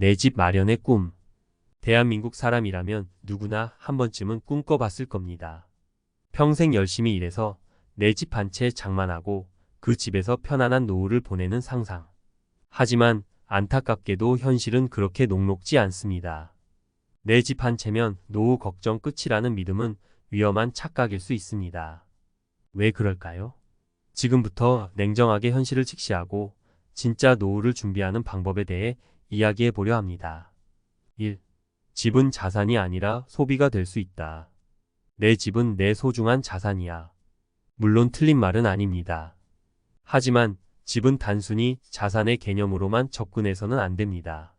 내 집 마련의 꿈. 대한민국 사람이라면 누구나 한 번쯤은 꿈꿔봤을 겁니다. 평생 열심히 일해서 내 집 한 채 장만하고 그 집에서 편안한 노후를 보내는 상상. 하지만 안타깝게도 현실은 그렇게 녹록지 않습니다. 내 집 한 채면 노후 걱정 끝이라는 믿음은 위험한 착각일 수 있습니다. 왜 그럴까요? 지금부터 냉정하게 현실을 직시하고 진짜 노후를 준비하는 방법에 대해 이야기해 보려 합니다. 1. 집은 자산이 아니라 소비가 될 수 있다. 내 집은 내 소중한 자산이야. 물론 틀린 말은 아닙니다. 하지만 집은 단순히 자산의 개념으로만 접근해서는 안 됩니다.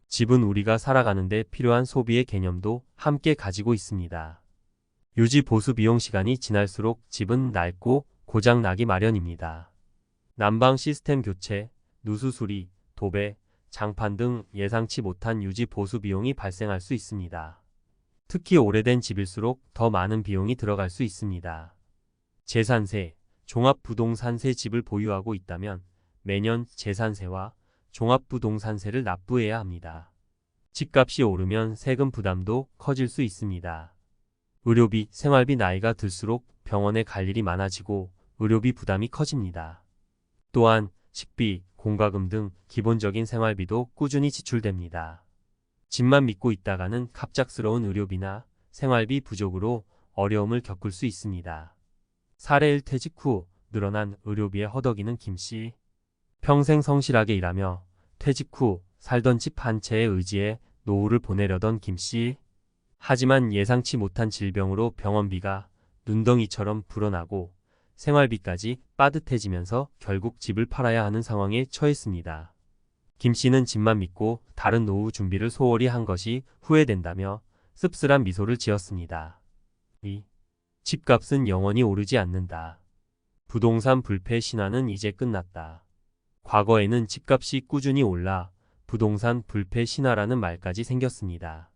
집은 우리가 살아가는데 필요한 소비의 개념도 함께 가지고 있습니다. 유지 보수 비용 시간이 지날수록 집은 낡고 고장 나기 마련입니다. 난방 시스템 교체, 누수 수리, 도배, 장판 등 예상치 못한 유지 보수 비용이 발생할 수 있습니다. 특히 오래된 집일수록 더 많은 비용이 들어갈 수 있습니다. 재산세, 종합부동산세. 집을 보유하고 있다면 매년 재산세와 종합부동산세를 납부해야 합니다. 집값이 오르면 세금 부담도 커질 수 있습니다. 의료비, 생활비. 나이가 들수록 병원에 갈 일이 많아지고 의료비 부담이 커집니다. 또한 식비, 공과금 등 기본적인 생활비도 꾸준히 지출됩니다. 집만 믿고 있다가는 갑작스러운 의료비나 생활비 부족으로 어려움을 겪을 수 있습니다. 사례 1. 퇴직 후 늘어난 의료비에 허덕이는 김씨. 평생 성실하게 일하며 퇴직 후 살던 집 한 채에 의지해 노후를 보내려던 김씨. 하지만 예상치 못한 질병으로 병원비가 눈덩이처럼 불어나고 생활비까지 빠듯해지면서 결국 집을 팔아야 하는 상황에 처했습니다. 김씨는 집만 믿고 다른 노후 준비를 소홀히 한 것이 후회된다며 씁쓸한 미소를 지었습니다. 2. 집값은 영원히 오르지 않는다. 부동산 불패 신화는 이제 끝났다. 과거에는 집값이 꾸준히 올라 부동산 불패 신화라는 말까지 생겼습니다.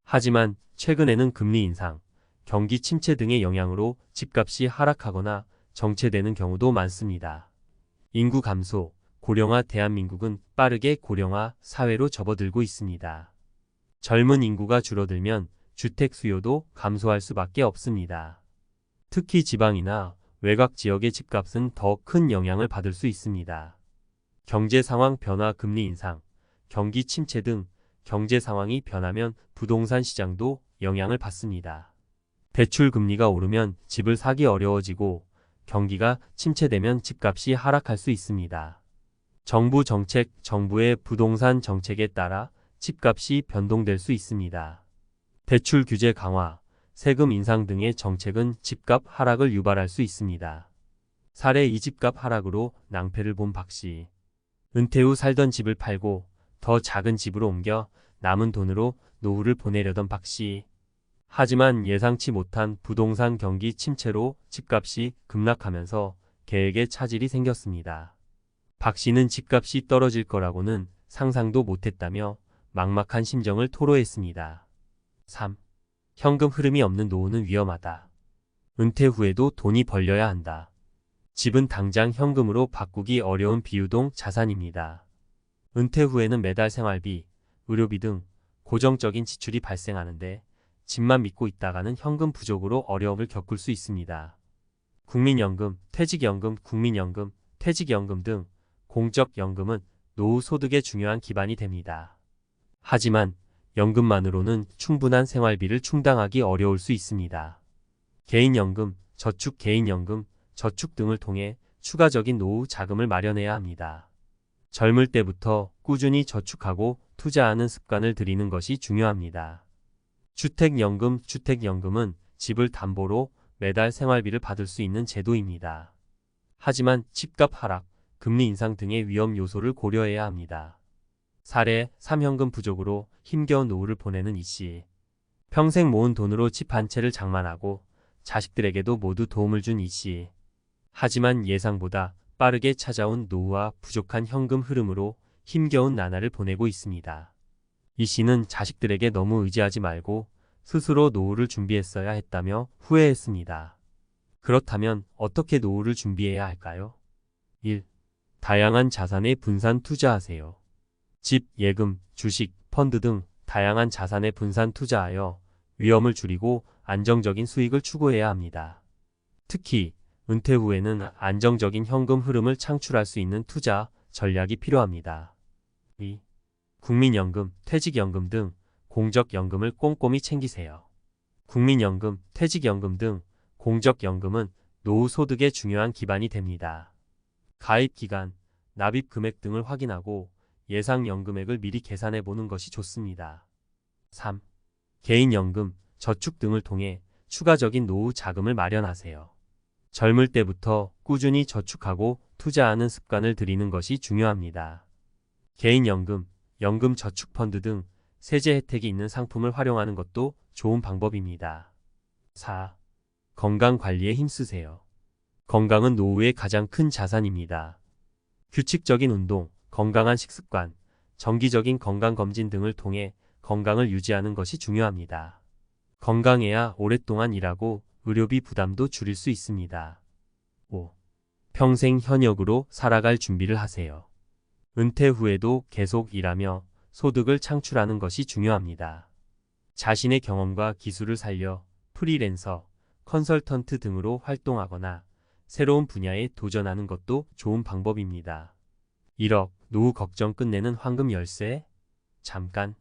하지만 최근에는 금리 인상, 경기 침체 등의 영향으로 집값이 하락하거나 정체되는 경우도 많습니다. 인구 감소, 고령화. 대한민국은 빠르게 고령화 사회로 접어들고 있습니다. 젊은 인구가 줄어들면 주택 수요도 감소할 수밖에 없습니다. 특히 지방이나 외곽 지역의 집값은 더 큰 영향을 받을 수 있습니다. 경제 상황 변화, 금리 인상, 경기 침체 등 경제 상황이 변하면 부동산 시장도 영향을 받습니다. 대출 금리가 오르면 집을 사기 어려워지고 경기가 침체되면 집값이 하락할 수 있습니다. 정부 정책, 정부의 부동산 정책에 따라 집값이 변동될 수 있습니다. 대출 규제 강화, 세금 인상 등의 정책은 집값 하락을 유발할 수 있습니다. 사례 2. 집값 하락으로 낭패를 본 박씨. 은퇴 후 살던 집을 팔고 더 작은 집으로 옮겨 남은 돈으로 노후를 보내려던 박씨. 하지만 예상치 못한 부동산 경기 침체로 집값이 급락하면서 계획에 차질이 생겼습니다. 박 씨는 집값이 떨어질 거라고는 상상도 못했다며 막막한 심정을 토로했습니다. 3. 현금 흐름이 없는 노후는 위험하다. 은퇴 후에도 돈이 벌려야 한다. 집은 당장 현금으로 바꾸기 어려운 비유동 자산입니다. 은퇴 후에는 매달 생활비, 의료비 등 고정적인 지출이 발생하는데 집만 믿고 있다가는 현금 부족으로 어려움을 겪을 수 있습니다. 국민연금, 퇴직연금, 국민연금, 퇴직연금 등 공적연금은 노후 소득의 중요한 기반이 됩니다. 하지만 연금만으로는 충분한 생활비를 충당하기 어려울 수 있습니다. 개인연금, 저축, 개인연금, 저축 등을 통해 추가적인 노후 자금을 마련해야 합니다. 젊을 때부터 꾸준히 저축하고 투자하는 습관을 들이는 것이 중요합니다. 주택연금, 주택연금은 집을 담보로 매달 생활비를 받을 수 있는 제도입니다. 하지만 집값 하락, 금리 인상 등의 위험 요소를 고려해야 합니다. 사례 3. 현금 부족으로 힘겨운 노후를 보내는 이씨. 평생 모은 돈으로 집 한 채를 장만하고 자식들에게도 모두 도움을 준 이씨. 하지만 예상보다 빠르게 찾아온 노후와 부족한 현금 흐름으로 힘겨운 나날을 보내고 있습니다. 이 씨는 자식들에게 너무 의지하지 말고 스스로 노후를 준비했어야 했다며 후회했습니다. 그렇다면 어떻게 노후를 준비해야 할까요? 1. 다양한 자산에 분산 투자하세요. 집, 예금, 주식, 펀드 등 다양한 자산에 분산 투자하여 위험을 줄이고 안정적인 수익을 추구해야 합니다. 특히 은퇴 후에는 안정적인 현금 흐름을 창출할 수 있는 투자 전략이 필요합니다. 2. 국민연금, 퇴직연금 등 공적연금을 꼼꼼히 챙기세요. 국민연금, 퇴직연금 등 공적연금은 노후 소득의 중요한 기반이 됩니다. 가입 기간, 납입 금액 등을 확인하고 예상 연금액을 미리 계산해 보는 것이 좋습니다. 3. 개인연금, 저축 등을 통해 추가적인 노후 자금을 마련하세요. 젊을 때부터 꾸준히 저축하고 투자하는 습관을 들이는 것이 중요합니다. 개인연금, 연금저축펀드 등 세제 혜택이 있는 상품을 활용하는 것도 좋은 방법입니다. 4. 건강관리에 힘쓰세요. 건강은 노후의 가장 큰 자산입니다. 규칙적인 운동, 건강한 식습관, 정기적인 건강검진 등을 통해 건강을 유지하는 것이 중요합니다. 건강해야 오랫동안 일하고 의료비 부담도 줄일 수 있습니다. 5. 평생 현역으로 살아갈 준비를 하세요. 은퇴 후에도 계속 일하며 소득을 창출하는 것이 중요합니다. 자신의 경험과 기술을 살려 프리랜서, 컨설턴트 등으로 활동하거나 새로운 분야에 도전하는 것도 좋은 방법입니다. 1억, 노후 걱정 끝내는 황금 열쇠? 잠깐.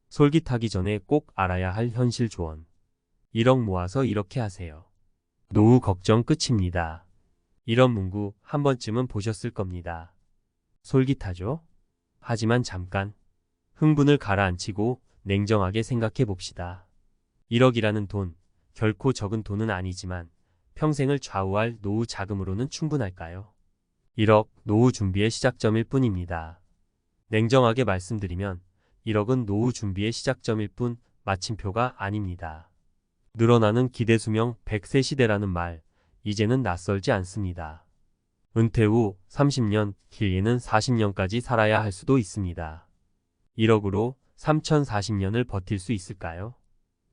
솔깃하기 전에 꼭 알아야 할 현실 조언. 1억 모아서 이렇게 하세요. 노후 걱정 끝입니다. 이런 문구 한 번쯤은 보셨을 겁니다. 솔깃하죠? 하지만 잠깐. 흥분을 가라앉히고 냉정하게 생각해 봅시다. 1억이라는 돈, 결코 적은 돈은 아니지만 평생을 좌우할 노후 자금으로는 충분할까요? 1억, 노후 준비의 시작점일 뿐입니다. 냉정하게 말씀드리면 1억은 노후 준비의 시작점일 뿐 마침표가 아닙니다. 늘어나는 기대수명 100세 시대라는 말, 이제는 낯설지 않습니다. 은퇴 후 30년, 길게는 40년까지 살아야 할 수도 있습니다. 1억으로 3040년을 버틸 수 있을까요?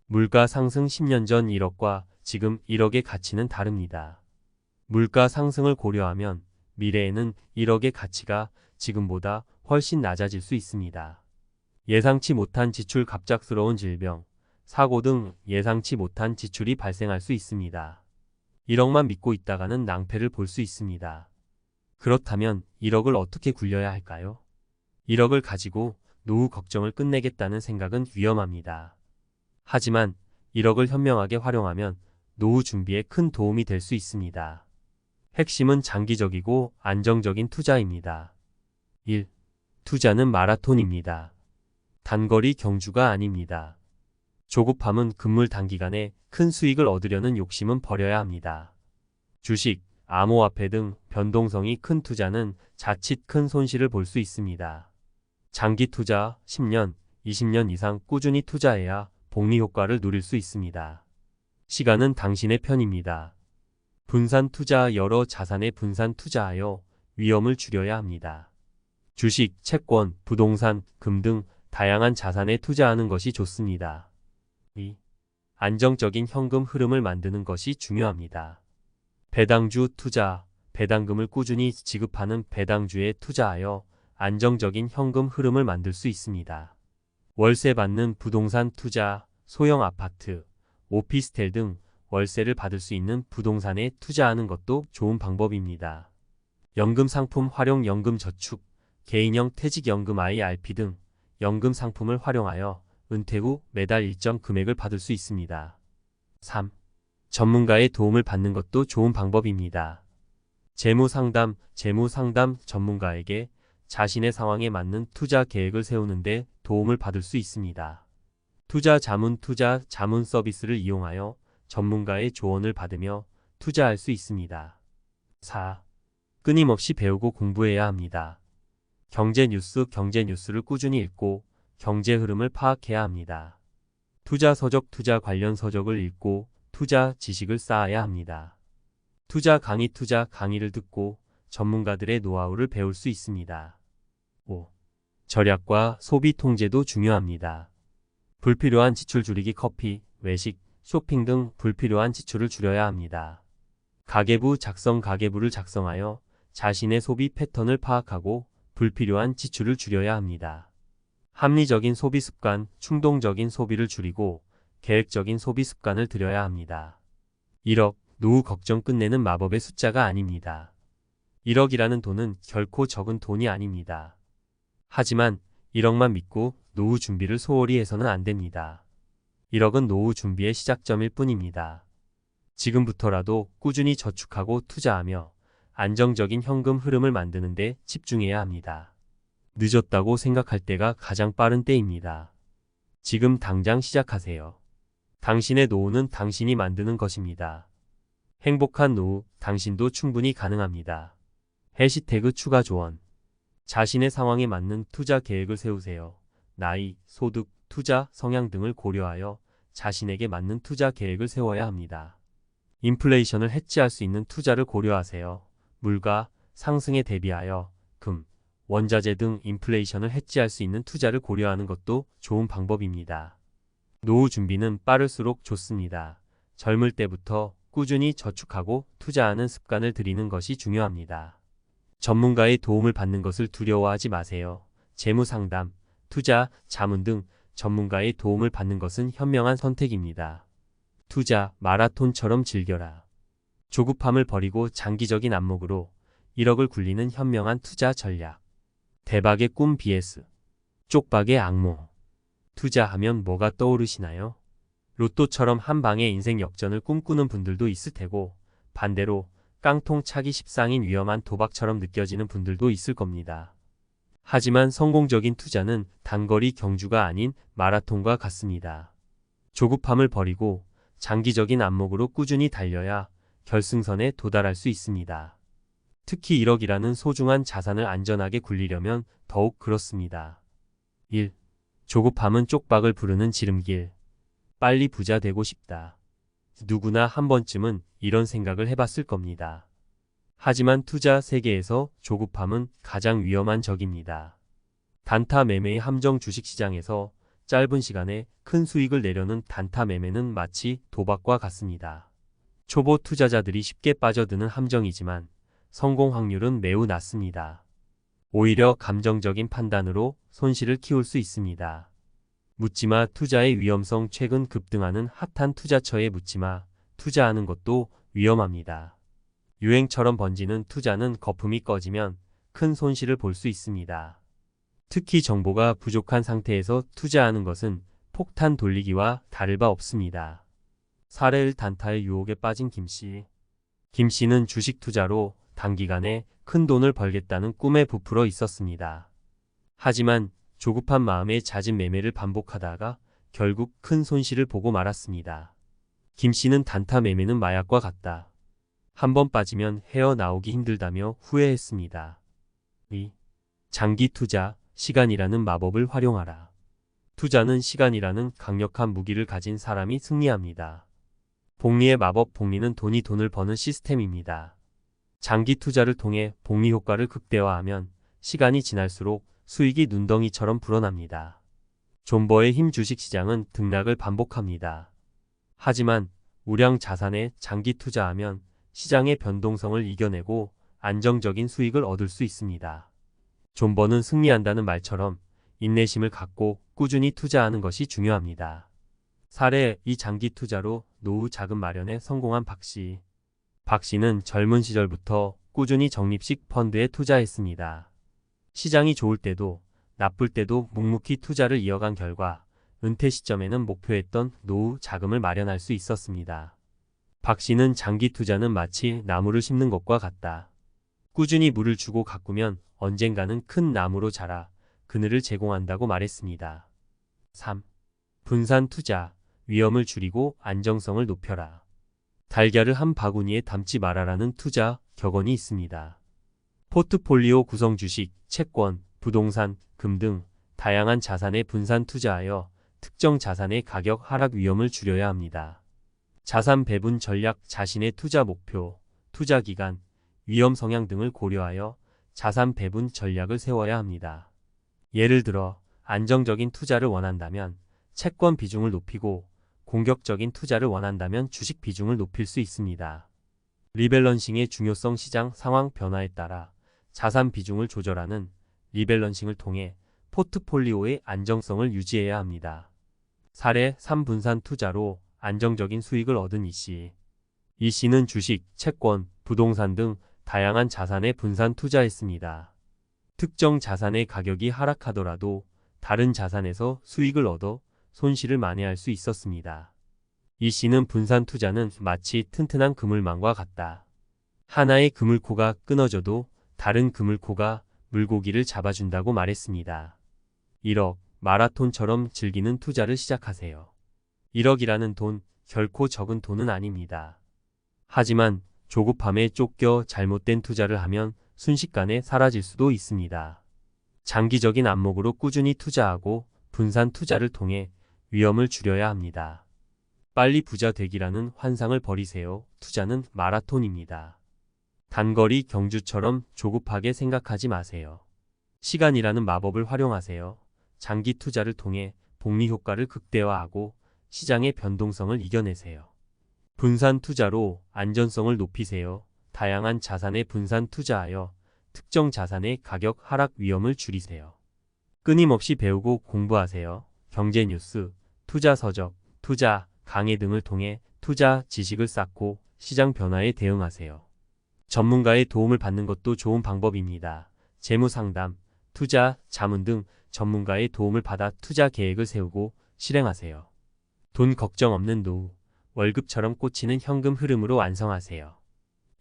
물가 상승 10년 전 1억과 지금 1억의 가치는 다릅니다. 물가 상승을 고려하면 미래에는 1억의 가치가 지금보다 훨씬 낮아질 수 있습니다. 예상치 못한 지출, 갑작스러운 질병, 사고 등 예상치 못한 지출이 발생할 수 있습니다. 1억만 믿고 있다가는 낭패를 볼 수 있습니다. 그렇다면 1억을 어떻게 굴려야 할까요? 1억을 가지고 노후 걱정을 끝내겠다는 생각은 위험합니다. 하지만 1억을 현명하게 활용하면 노후 준비에 큰 도움이 될 수 있습니다. 핵심은 장기적이고 안정적인 투자입니다. 1. 투자는 마라톤입니다. 단거리 경주가 아닙니다. 조급함은 금물 단기간에 큰 수익을 얻으려는 욕심은 버려야 합니다. 주식, 암호화폐 등 변동성이 큰 투자는 자칫 큰 손실을 볼 수 있습니다. 장기 투자 10년, 20년 이상 꾸준히 투자해야 복리 효과를 누릴 수 있습니다. 시간은 당신의 편입니다. 분산 투자, 여러 자산에 분산 투자하여 위험을 줄여야 합니다. 주식, 채권, 부동산, 금 등 다양한 자산에 투자하는 것이 좋습니다. 2. 안정적인 현금 흐름을 만드는 것이 중요합니다. 배당주 투자, 배당금을 꾸준히 지급하는 배당주에 투자하여 안정적인 현금 흐름을 만들 수 있습니다. 월세 받는 부동산 투자, 소형 아파트, 오피스텔 등 월세를 받을 수 있는 부동산에 투자하는 것도 좋은 방법입니다. 연금 상품 활용, 연금 저축, 개인형 퇴직연금 IRP 등 연금 상품을 활용하여 은퇴 후 매달 일정 금액을 받을 수 있습니다. 3. 전문가의 도움을 받는 것도 좋은 방법입니다. 재무상담 전문가에게 자신의 상황에 맞는 투자 계획을 세우는 데 도움을 받을 수 있습니다. 투자 자문 서비스를 이용하여 전문가의 조언을 받으며 투자할 수 있습니다. 4. 끊임없이 배우고 공부해야 합니다. 경제 뉴스를 꾸준히 읽고 경제 흐름을 파악해야 합니다. 투자 서적, 투자 관련 서적을 읽고 투자 지식을 쌓아야 합니다. 투자 강의를 듣고 전문가들의 노하우를 배울 수 있습니다. 5. 절약과 소비 통제도 중요합니다. 불필요한 지출 줄이기, 커피, 외식, 쇼핑 등 불필요한 지출을 줄여야 합니다. 가계부를 작성하여 자신의 소비 패턴을 파악하고 불필요한 지출을 줄여야 합니다. 합리적인 소비 습관, 충동적인 소비를 줄이고 계획적인 소비 습관을 들여야 합니다. 1억, 노후 걱정 끝내는 마법의 숫자가 아닙니다. 1억이라는 돈은 결코 적은 돈이 아닙니다. 하지만 1억만 믿고 노후 준비를 소홀히 해서는 안 됩니다. 1억은 노후 준비의 시작점일 뿐입니다. 지금부터라도 꾸준히 저축하고 투자하며 안정적인 현금 흐름을 만드는 데 집중해야 합니다. 늦었다고 생각할 때가 가장 빠른 때입니다. 지금 당장 시작하세요. 당신의 노후는 당신이 만드는 것입니다. 행복한 노후, 당신도 충분히 가능합니다. 해시태그 추가 조언. 자신의 상황에 맞는 투자 계획을 세우세요. 나이, 소득, 투자, 성향 등을 고려하여 자신에게 맞는 투자 계획을 세워야 합니다. 인플레이션을 해지할 수 있는 투자를 고려하세요. 물가 상승에 대비하여 금, 원자재 등 인플레이션을 해지할 수 있는 투자를 고려하는 것도 좋은 방법입니다. 노후 준비는 빠를수록 좋습니다. 젊을 때부터 꾸준히 저축하고 투자하는 습관을 들이는 것이 중요합니다. 전문가의 도움을 받는 것을 두려워하지 마세요. 재무 상담, 투자, 자문 등 전문가의 도움을 받는 것은 현명한 선택입니다. 투자, 마라톤처럼 즐겨라. 조급함을 버리고 장기적인 안목으로 1억을 굴리는 현명한 투자 전략. 대박의 꿈 vs 쪽박의 악몽. 투자하면 뭐가 떠오르시나요? 로또처럼 한 방에 인생 역전을 꿈꾸는 분들도 있을 테고, 반대로 깡통 차기 십상인 위험한 도박처럼 느껴지는 분들도 있을 겁니다. 하지만 성공적인 투자는 단거리 경주가 아닌 마라톤과 같습니다. 조급함을 버리고 장기적인 안목으로 꾸준히 달려야 결승선에 도달할 수 있습니다. 특히 1억이라는 소중한 자산을 안전하게 굴리려면 더욱 그렇습니다. 1. 조급함은 쪽박을 부르는 지름길. 빨리 부자 되고 싶다. 누구나 한 번쯤은 이런 생각을 해봤을 겁니다. 하지만 투자 세계에서 조급함은 가장 위험한 적입니다. 단타 매매의 함정. 주식시장에서 짧은 시간에 큰 수익을 내려는 단타 매매는 마치 도박과 같습니다. 초보 투자자들이 쉽게 빠져드는 함정이지만 성공 확률은 매우 낮습니다. 오히려 감정적인 판단으로 손실을 키울 수 있습니다. 묻지마 투자의 위험성. 최근 급등하는 핫한 투자처에 묻지마 투자하는 것도 위험합니다. 유행처럼 번지는 투자는 거품이 꺼지면 큰 손실을 볼 수 있습니다. 특히 정보가 부족한 상태에서 투자하는 것은 폭탄 돌리기와 다를 바 없습니다. 사례 1. 단타의 유혹에 빠진 김씨. 김씨는 주식 투자로 단기간에 큰 돈을 벌겠다는 꿈에 부풀어 있었습니다. 하지만 조급한 마음에 잦은 매매를 반복하다가 결국 큰 손실을 보고 말았습니다. 김씨는 단타 매매는 마약과 같다. 한번 빠지면 헤어나오기 힘들다며 후회했습니다. 2. 장기 투자, 시간이라는 마법을 활용하라. 투자는 시간이라는 강력한 무기를 가진 사람이 승리합니다. 복리의 마법. 복리는 돈을 버는 시스템입니다. 장기 투자를 통해 복리 효과를 극대화하면 시간이 지날수록 수익이 눈덩이처럼 불어납니다. 존버의 힘. 주식시장은 등락을 반복합니다. 하지만 우량 자산에 장기 투자하면 시장의 변동성을 이겨내고 안정적인 수익을 얻을 수 있습니다. 존버는 승리한다는 말처럼 인내심을 갖고 꾸준히 투자하는 것이 중요합니다. 사례 2. 장기 투자로 노후 자금 마련에 성공한 박씨. 박씨는 젊은 시절부터 꾸준히 적립식 펀드에 투자했습니다. 시장이 좋을 때도 나쁠 때도 묵묵히 투자를 이어간 결과 은퇴 시점에는 목표했던 노후 자금을 마련할 수 있었습니다. 박씨는 장기 투자는 마치 나무를 심는 것과 같다. 꾸준히 물을 주고 가꾸면 언젠가는 큰 나무로 자라 그늘을 제공한다고 말했습니다. 3. 분산 투자, 위험을 줄이고 안정성을 높여라. 달걀을 한 바구니에 담지 말아라는 투자 격언이 있습니다. 포트폴리오 구성. 주식, 채권, 부동산, 금 등 다양한 자산에 분산 투자하여 특정 자산의 가격 하락 위험을 줄여야 합니다. 자산 배분 전략. 자신의 투자 목표, 투자 기간, 위험 성향 등을 고려하여 자산 배분 전략을 세워야 합니다. 예를 들어 안정적인 투자를 원한다면 채권 비중을 높이고 공격적인 투자를 원한다면 주식 비중을 높일 수 있습니다. 리밸런싱의 중요성. 시장 상황 변화에 따라 자산 비중을 조절하는 리밸런싱을 통해 포트폴리오의 안정성을 유지해야 합니다. 사례 3분산 투자로 안정적인 수익을 얻은 이씨. 이씨는 주식, 채권, 부동산 등 다양한 자산에 분산 투자했습니다. 특정 자산의 가격이 하락하더라도 다른 자산에서 수익을 얻어 손실을 만회할 수 있었습니다. 이씨는 분산 투자는 마치 튼튼한 그물망과 같다. 하나의 그물코가 끊어져도 다른 그물코가 물고기를 잡아준다고 말했습니다. 1억, 마라톤처럼 즐기는 투자를 시작하세요. 1억이라는 돈, 결코 적은 돈은 아닙니다. 하지만 조급함에 쫓겨 잘못된 투자를 하면 순식간에 사라질 수도 있습니다. 장기적인 안목으로 꾸준히 투자하고 분산 투자를 통해 위험을 줄여야 합니다. 빨리 부자 되기라는 환상을 버리세요. 투자는 마라톤입니다. 단거리 경주처럼 조급하게 생각하지 마세요. 시간이라는 마법을 활용하세요. 장기 투자를 통해 복리 효과를 극대화하고 시장의 변동성을 이겨내세요. 분산 투자로 안전성을 높이세요. 다양한 자산에 분산 투자하여 특정 자산의 가격 하락 위험을 줄이세요. 끊임없이 배우고 공부하세요. 경제 뉴스, 투자 서적, 투자 강의 등을 통해 투자 지식을 쌓고 시장 변화에 대응하세요. 전문가의 도움을 받는 것도 좋은 방법입니다. 재무 상담, 투자, 자문 등 전문가의 도움을 받아 투자 계획을 세우고 실행하세요. 돈 걱정 없는 노후, 월급처럼 꽂히는 현금 흐름으로 완성하세요.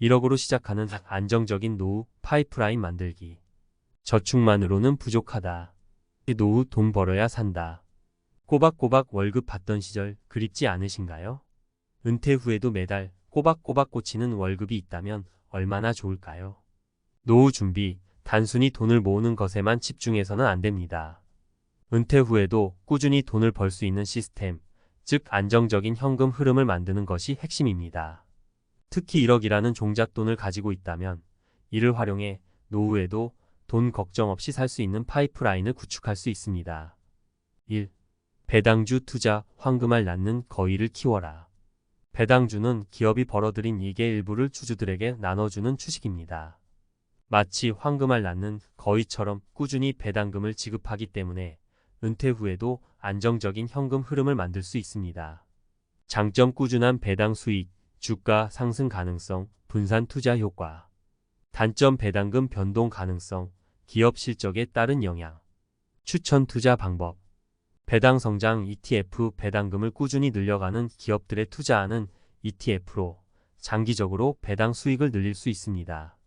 1억으로 시작하는 안정적인 노후 파이프라인 만들기. 저축만으로는 부족하다. 노후 돈 벌어야 산다. 꼬박꼬박 월급 받던 시절 그립지 않으신가요? 은퇴 후에도 매달 꼬박꼬박 꽂히는 월급이 있다면 얼마나 좋을까요? 노후 준비, 단순히 돈을 모으는 것에만 집중해서는 안 됩니다. 은퇴 후에도 꾸준히 돈을 벌 수 있는 시스템, 즉 안정적인 현금 흐름을 만드는 것이 핵심입니다. 특히 1억이라는 종잣돈을 가지고 있다면 이를 활용해 노후에도 돈 걱정 없이 살 수 있는 파이프라인을 구축할 수 있습니다. 1. 배당주 투자, 황금알 낳는 거위를 키워라. 배당주는 기업이 벌어들인 이익의 일부를 주주들에게 나눠주는 주식입니다. 마치 황금알 낳는 거위처럼 꾸준히 배당금을 지급하기 때문에 은퇴 후에도 안정적인 현금 흐름을 만들 수 있습니다. 장점 꾸준한 배당 수익, 주가 상승 가능성, 분산 투자 효과. 단점 배당금 변동 가능성, 기업 실적에 따른 영향. 추천 투자 방법. 배당 성장 ETF 배당금을 꾸준히 늘려가는 기업들에 투자하는 ETF로 장기적으로 배당 수익을 늘릴 수 있습니다.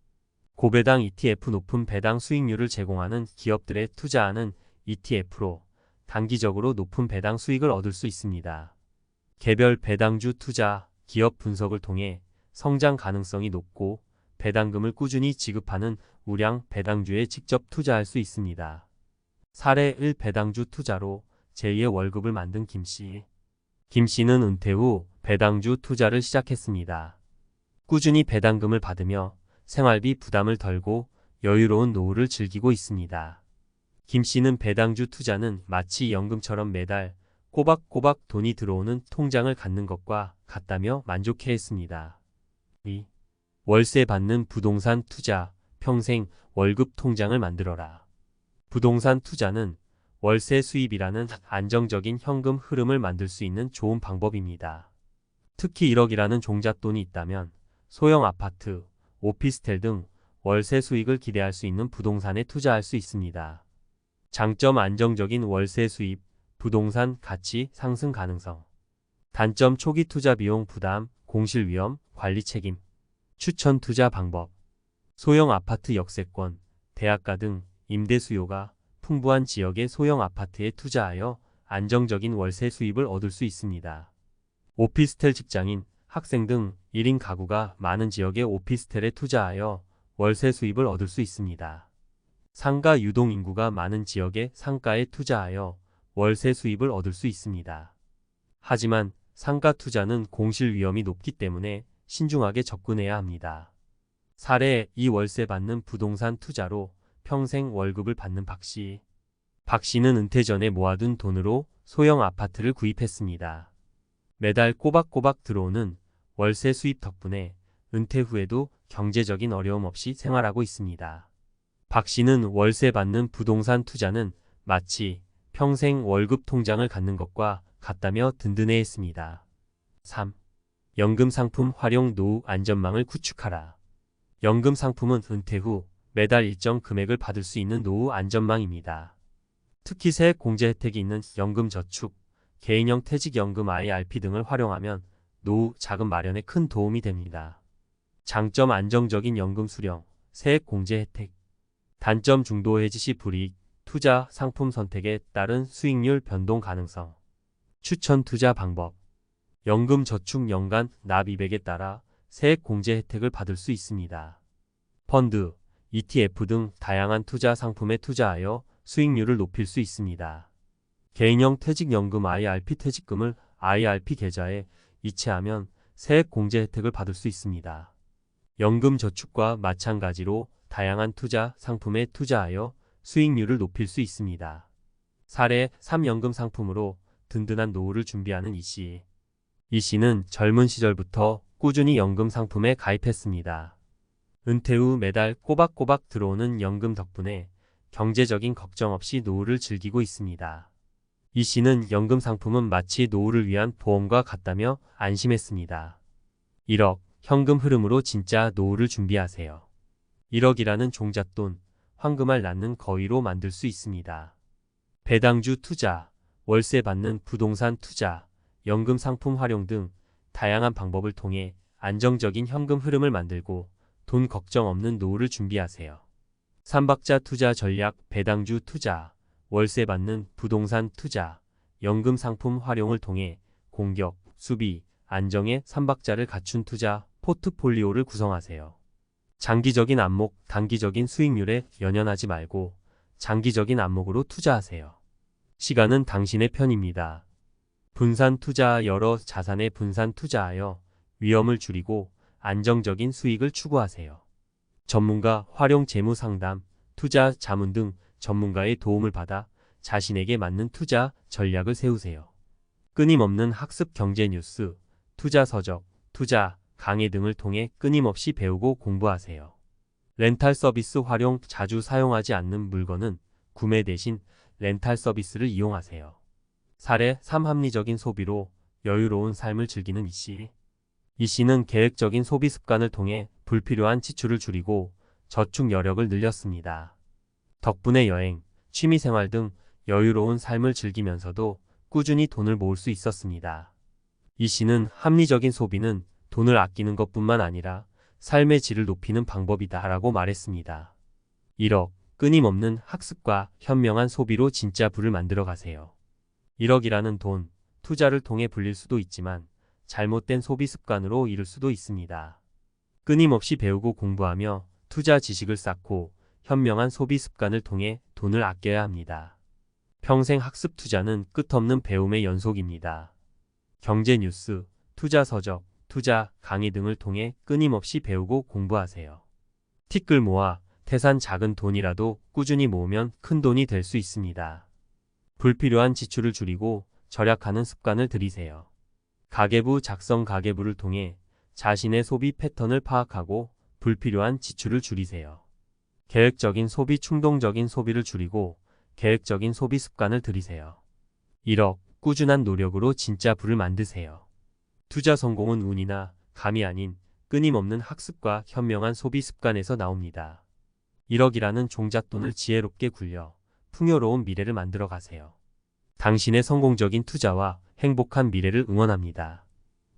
고배당 ETF 높은 배당 수익률을 제공하는 기업들에 투자하는 ETF로 단기적으로 높은 배당 수익을 얻을 수 있습니다. 개별 배당주 투자, 기업 분석을 통해 성장 가능성이 높고 배당금을 꾸준히 지급하는 우량 배당주에 직접 투자할 수 있습니다. 사례 1 배당주 투자로 제2의 월급을 만든 김씨. 김씨는 은퇴 후 배당주 투자를 시작했습니다. 꾸준히 배당금을 받으며 생활비 부담을 덜고 여유로운 노후를 즐기고 있습니다. 김씨는 배당주 투자는 마치 연금처럼 매달 꼬박꼬박 돈이 들어오는 통장을 갖는 것과 같다며 만족해했습니다. 2. 월세 받는 부동산 투자, 평생 월급 통장을 만들어라. 부동산 투자는 월세 수입이라는 안정적인 현금 흐름을 만들 수 있는 좋은 방법입니다. 특히 1억이라는 종잣돈이 있다면 소형 아파트, 오피스텔 등 월세 수익을 기대할 수 있는 부동산에 투자할 수 있습니다. 장점 안정적인 월세 수입, 부동산 가치 상승 가능성. 단점 초기 투자 비용 부담, 공실 위험, 관리 책임. 추천 투자 방법. 소형 아파트 역세권, 대학가 등 임대 수요가 풍부한 지역의 소형 아파트에 투자하여 안정적인 월세 수입을 얻을 수 있습니다. 오피스텔 직장인, 학생 등 1인 가구가 많은 지역의 오피스텔에 투자하여 월세 수입을 얻을 수 있습니다. 상가 유동 인구가 많은 지역의 상가에 투자하여 월세 수입을 얻을 수 있습니다. 하지만 상가 투자는 공실 위험이 높기 때문에 신중하게 접근해야 합니다. 사례 2 월세 받는 부동산 투자로 평생 월급을 받는 박씨. 박씨는 은퇴 전에 모아둔 돈으로 소형 아파트를 구입했습니다. 매달 꼬박꼬박 들어오는 월세 수입 덕분에 은퇴 후에도 경제적인 어려움 없이 생활하고 있습니다. 박씨는 월세 받는 부동산 투자는 마치 평생 월급 통장을 갖는 것과 같다며 든든해했습니다. 3. 연금 상품 활용 노후 안전망을 구축하라. 연금 상품은 은퇴 후 매달 일정 금액을 받을 수 있는 노후 안전망입니다. 특히 세액 공제 혜택이 있는 연금저축, 개인형 퇴직연금 IRP 등을 활용하면 노후 자금 마련에 큰 도움이 됩니다. 장점 안정적인 연금 수령, 세액 공제 혜택. 단점 중도 해지 시 불이익, 투자 상품 선택에 따른 수익률 변동 가능성. 추천 투자 방법. 연금 저축 연간 납입액에 따라 세액 공제 혜택을 받을 수 있습니다. 펀드, ETF 등 다양한 투자 상품에 투자하여 수익률을 높일 수 있습니다. 개인형 퇴직연금 IRP 퇴직금을 IRP 계좌에 이체하면 세액 공제 혜택을 받을 수 있습니다. 연금 저축과 마찬가지로 다양한 투자 상품에 투자하여 수익률을 높일 수 있습니다. 사례 3 연금 상품으로 든든한 노후를 준비하는 이씨. 이씨는 젊은 시절부터 꾸준히 연금 상품에 가입했습니다. 은퇴 후 매달 꼬박꼬박 들어오는 연금 덕분에 경제적인 걱정 없이 노후를 즐기고 있습니다. 이씨는 연금 상품은 마치 노후를 위한 보험과 같다며 안심했습니다. 1억, 현금 흐름으로 진짜 노후를 준비하세요. 1억이라는 종잣돈, 황금알 낳는 거위로 만들 수 있습니다. 배당주 투자, 월세 받는 부동산 투자, 연금 상품 활용 등 다양한 방법을 통해 안정적인 현금 흐름을 만들고 돈 걱정 없는 노후를 준비하세요. 3박자 투자 전략, 배당주 투자, 월세 받는 부동산 투자, 연금 상품 활용을 통해 공격, 수비, 안정의 3박자를 갖춘 투자 포트폴리오를 구성하세요. 장기적인 안목, 단기적인 수익률에 연연하지 말고 장기적인 안목으로 투자하세요. 시간은 당신의 편입니다. 분산 투자, 여러 자산에 분산 투자하여 위험을 줄이고 안정적인 수익을 추구하세요. 전문가 활용 재무 상담, 투자 자문 등 전문가의 도움을 받아 자신에게 맞는 투자 전략을 세우세요. 끊임없는 학습 경제 뉴스, 투자 서적, 투자 강의 등을 통해 끊임없이 배우고 공부하세요. 렌탈 서비스 활용, 자주 사용하지 않는 물건은 구매 대신 렌탈 서비스를 이용하세요. 사례 3 합리적인 소비로 여유로운 삶을 즐기는 이씨. 이씨는 계획적인 소비 습관을 통해 불필요한 지출을 줄이고 저축 여력을 늘렸습니다. 덕분에 여행, 취미생활 등 여유로운 삶을 즐기면서도 꾸준히 돈을 모을 수 있었습니다. 이씨는 합리적인 소비는 돈을 아끼는 것뿐만 아니라 삶의 질을 높이는 방법이다 라고 말했습니다. 1억, 끊임없는 학습과 현명한 소비로 진짜 부를 만들어 가세요. 1억이라는 돈, 투자를 통해 불릴 수도 있지만 잘못된 소비 습관으로 잃을 수도 있습니다. 끊임없이 배우고 공부하며 투자 지식을 쌓고 현명한 소비 습관을 통해 돈을 아껴야 합니다. 평생 학습 투자는 끝없는 배움의 연속입니다. 경제 뉴스, 투자 서적, 투자 강의 등을 통해 끊임없이 배우고 공부하세요. 티끌 모아 태산 작은 돈이라도 꾸준히 모으면 큰 돈이 될 수 있습니다. 불필요한 지출을 줄이고 절약하는 습관을 들이세요. 가계부 작성, 가계부를 통해 자신의 소비 패턴을 파악하고 불필요한 지출을 줄이세요. 계획적인 소비, 충동적인 소비를 줄이고 계획적인 소비 습관을 들이세요. 1억, 꾸준한 노력으로 진짜 부를 만드세요. 투자 성공은 운이나 감이 아닌 끊임없는 학습과 현명한 소비 습관에서 나옵니다. 1억이라는 종잣돈을 지혜롭게 굴려 풍요로운 미래를 만들어 가세요. 당신의 성공적인 투자와 행복한 미래를 응원합니다.